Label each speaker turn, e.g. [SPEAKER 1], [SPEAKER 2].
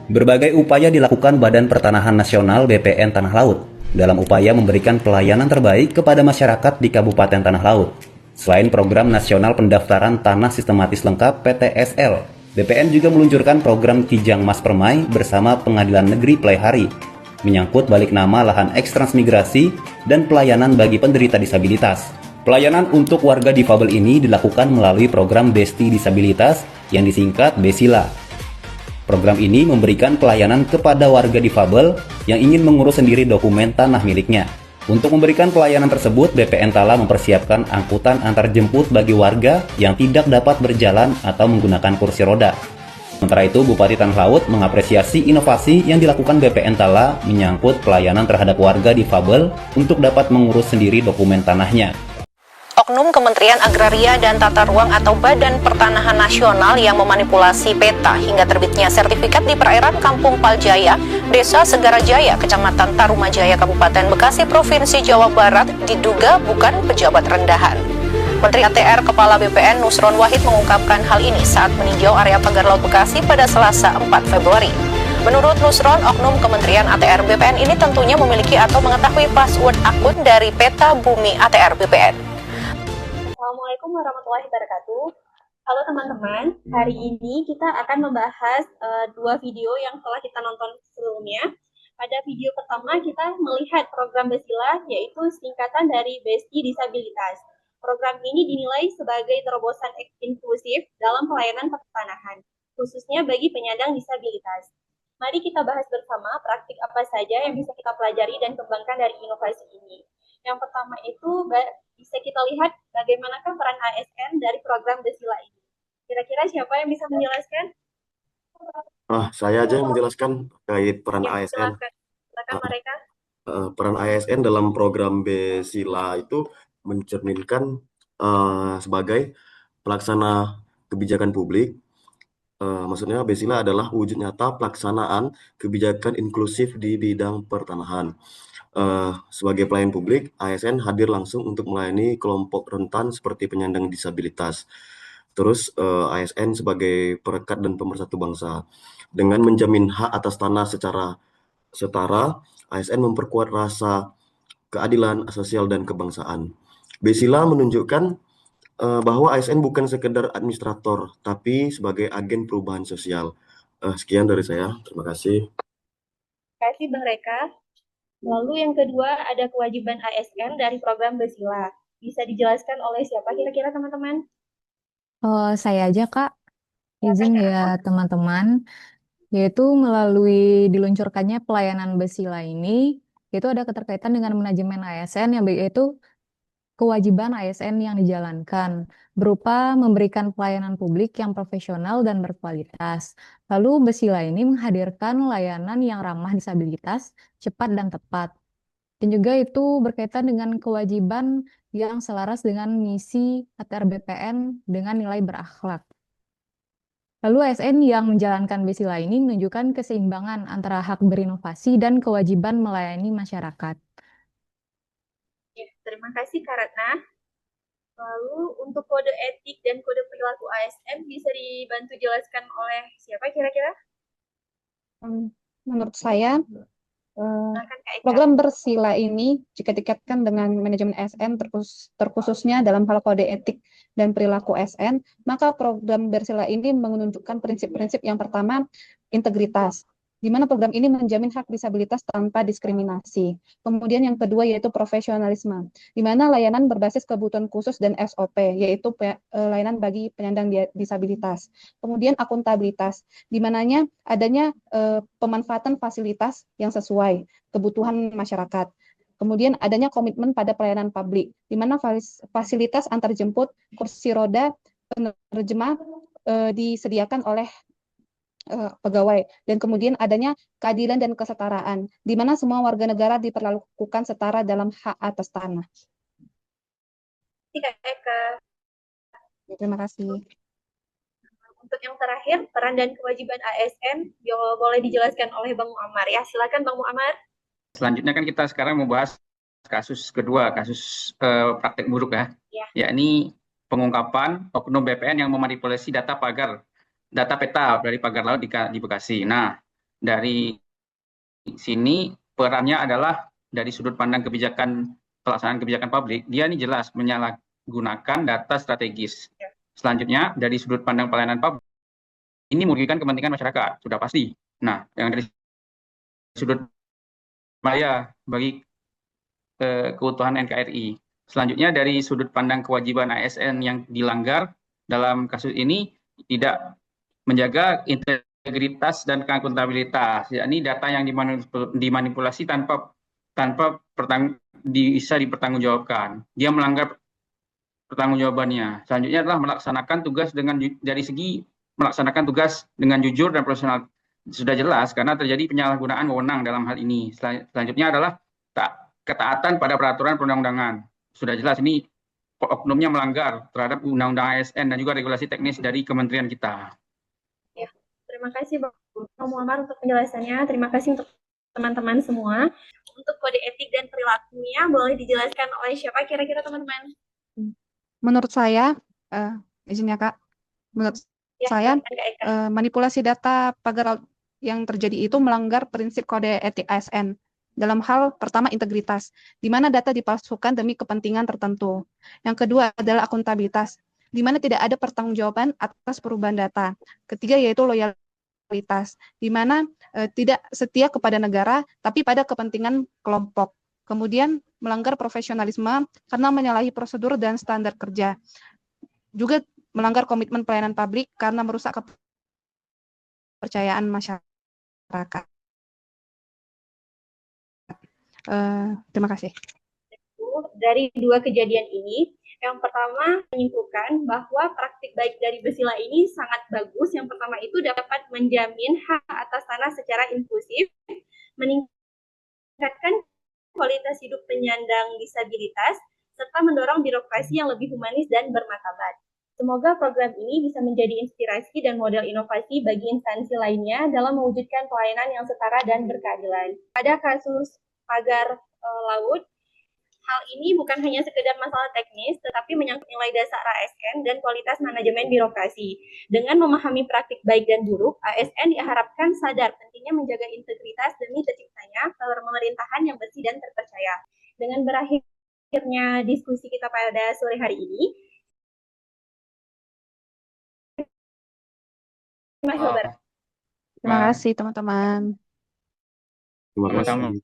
[SPEAKER 1] Berbagai upaya dilakukan Badan Pertanahan Nasional (BPN) Tanah Laut dalam upaya memberikan pelayanan terbaik kepada masyarakat di Kabupaten Tanah Laut. Selain program nasional pendaftaran tanah sistematis lengkap (PTSL), BPN juga meluncurkan program Kijang Mas Permai bersama Pengadilan Negeri Pleihan menyangkut balik nama lahan eks-transmigrasi dan pelayanan bagi penderita disabilitas. Pelayanan untuk warga difabel ini dilakukan melalui program Besti Disabilitas yang disingkat Besila. Program ini memberikan pelayanan kepada warga difabel yang ingin mengurus sendiri dokumen tanah miliknya. Untuk memberikan pelayanan tersebut, BPN telah mempersiapkan angkutan antar jemput bagi warga yang tidak dapat berjalan atau menggunakan kursi roda. Sementara itu, Bupati Tanah Laut mengapresiasi inovasi yang dilakukan BPN Tala menyangkut pelayanan terhadap warga difabel untuk dapat mengurus sendiri dokumen tanahnya.
[SPEAKER 2] Oknum Kementerian Agraria dan Tata Ruang atau Badan Pertanahan Nasional yang memanipulasi peta hingga terbitnya sertifikat di perairan Kampung Paljaya, Desa Segara Jaya, Kecamatan Tarumajaya, Kabupaten Bekasi, Provinsi Jawa Barat diduga bukan pejabat rendahan. Menteri ATR Kepala BPN Nusron Wahid mengungkapkan hal ini saat meninjau area pagar laut Bekasi pada Selasa 4 Februari. Menurut Nusron, oknum Kementerian ATR BPN ini tentunya memiliki atau mengetahui password akun dari peta bumi ATR BPN.
[SPEAKER 3] Assalamualaikum warahmatullahi wabarakatuh. Halo teman-teman, hari ini kita akan membahas dua video yang telah kita nonton sebelumnya. Pada video pertama kita melihat program Besila, yaitu singkatan dari Besti Disabilitas. Program ini dinilai sebagai terobosan inklusif dalam pelayanan pertanahan, khususnya bagi penyandang disabilitas. Mari kita bahas bersama praktik apa saja yang bisa kita pelajari dan kembangkan dari inovasi ini. Yang pertama itu bisa kita lihat bagaimanakah peran ASN dari program Besila ini. Kira-kira siapa yang bisa menjelaskan?
[SPEAKER 4] Saya aja yang menjelaskan terkait peran ASN.
[SPEAKER 3] Silakan mereka.
[SPEAKER 4] Peran ASN dalam program Besila itu mencerminkan sebagai pelaksana kebijakan publik. Maksudnya Besila adalah wujud nyata pelaksanaan kebijakan inklusif di bidang pertanahan. Sebagai pelayan publik, ASN hadir langsung untuk melayani kelompok rentan seperti penyandang disabilitas. Terus ASN sebagai perekat dan pemersatu bangsa. Dengan menjamin hak atas tanah secara setara, ASN memperkuat rasa keadilan sosial dan kebangsaan. Besila menunjukkan bahwa ASN bukan sekedar administrator, tapi sebagai agen perubahan sosial. Sekian dari saya. Terima kasih.
[SPEAKER 3] Terima kasih Bang Reka. Lalu yang kedua ada kewajiban ASN dari program Besila. Bisa dijelaskan oleh siapa kira-kira teman-teman?
[SPEAKER 5] Saya aja Kak, izin ya teman-teman, yaitu melalui diluncurkannya pelayanan Besila ini, itu ada keterkaitan dengan manajemen ASN yang yaitu kewajiban ASN yang dijalankan, berupa memberikan pelayanan publik yang profesional dan berkualitas. Lalu Besila ini menghadirkan layanan yang ramah disabilitas, cepat dan tepat. Dan juga itu berkaitan dengan kewajiban yang selaras dengan misi ATR BPN dengan nilai berakhlak. Lalu ASN yang menjalankan Besila ini menunjukkan keseimbangan antara hak berinovasi dan kewajiban melayani masyarakat.
[SPEAKER 3] Ya, terima kasih Kak Ratna. Lalu untuk kode etik dan kode perilaku ASN bisa dibantu jelaskan oleh siapa kira-kira?
[SPEAKER 6] Menurut saya, program Bersila ini jika dikaitkan dengan manajemen ASN terkhususnya dalam hal kode etik dan perilaku ASN, maka program Bersila ini menunjukkan prinsip-prinsip yang pertama, integritas, di mana program ini menjamin hak disabilitas tanpa diskriminasi. Kemudian yang kedua yaitu profesionalisme, di mana layanan berbasis kebutuhan khusus dan SOP, yaitu layanan bagi penyandang disabilitas. Kemudian akuntabilitas, di mananya adanya pemanfaatan fasilitas yang sesuai kebutuhan masyarakat. Kemudian adanya komitmen pada pelayanan publik, di mana fasilitas antarjemput, kursi roda, penerjemah disediakan oleh pegawai, dan kemudian adanya keadilan dan kesetaraan, di mana semua warga negara diperlakukan setara dalam hak atas tanah. Terima kasih.
[SPEAKER 3] Untuk yang terakhir, peran dan kewajiban ASN boleh dijelaskan oleh Bang Muammar ya. Silakan Bang Muammar.
[SPEAKER 7] Selanjutnya kan kita sekarang membahas kasus kedua, kasus praktek buruk ya, yakni pengungkapan oknum BPN yang memanipulasi data peta dari pagar laut di Bekasi. Nah, dari sini perannya adalah dari sudut pandang kebijakan pelaksanaan kebijakan publik, dia ini jelas menyalahgunakan data strategis. Selanjutnya dari sudut pandang pelayanan publik, ini merugikan kepentingan masyarakat, sudah pasti. Nah, yang dari sudut bahaya bagi keutuhan NKRI. Selanjutnya dari sudut pandang kewajiban ASN yang dilanggar dalam kasus ini tidak menjaga integritas dan akuntabilitas, yakni data yang dimanipulasi tanpa bisa dipertanggungjawabkan. Dia melanggar pertanggungjawabannya. Selanjutnya adalah melaksanakan tugas dari segi melaksanakan tugas dengan jujur dan profesional. Sudah jelas karena terjadi penyalahgunaan wewenang dalam hal ini. Selanjutnya adalah ketaatan pada peraturan perundang-undangan. Sudah jelas ini oknumnya melanggar terhadap undang-undang ASN dan juga regulasi teknis dari kementerian kita.
[SPEAKER 3] Ya, terima kasih Bang Muhammad untuk penjelasannya. Terima kasih untuk teman-teman semua. Untuk kode etik dan perilakunya boleh dijelaskan oleh siapa kira-kira teman-teman?
[SPEAKER 6] Menurut saya, izin ya Kak, menurut saya manipulasi data pagar laut yang terjadi itu melanggar prinsip kode etik ASN. Dalam hal pertama integritas, di mana data dipalsukan demi kepentingan tertentu. Yang kedua adalah akuntabilitas, di mana tidak ada pertanggungjawaban atas perubahan data. Ketiga yaitu loyalitas, di mana tidak setia kepada negara, tapi pada kepentingan kelompok. Kemudian melanggar profesionalisme karena menyalahi prosedur dan standar kerja. Juga melanggar komitmen pelayanan publik karena merusak kepercayaan masyarakat. Terima kasih.
[SPEAKER 3] Dari dua kejadian ini, yang pertama menyimpulkan bahwa praktik baik dari Besila ini sangat bagus. Yang pertama itu dapat menjamin hak atas tanah secara inklusif, meningkatkan kualitas hidup penyandang disabilitas, serta mendorong birokrasi yang lebih humanis dan bermartabat. Semoga program ini bisa menjadi inspirasi dan model inovasi bagi instansi lainnya dalam mewujudkan pelayanan yang setara dan berkeadilan. Pada kasus pagar laut, hal ini bukan hanya sekedar masalah teknis, tetapi menyangkut nilai dasar ASN dan kualitas manajemen birokrasi. Dengan memahami praktik baik dan buruk, ASN diharapkan sadar pentingnya menjaga integritas demi terciptanya pemerintahan yang bersih dan terpercaya. Dengan berakhirnya diskusi kita pada sore hari ini,
[SPEAKER 6] terima kasih teman-teman.
[SPEAKER 4] Terima kasih.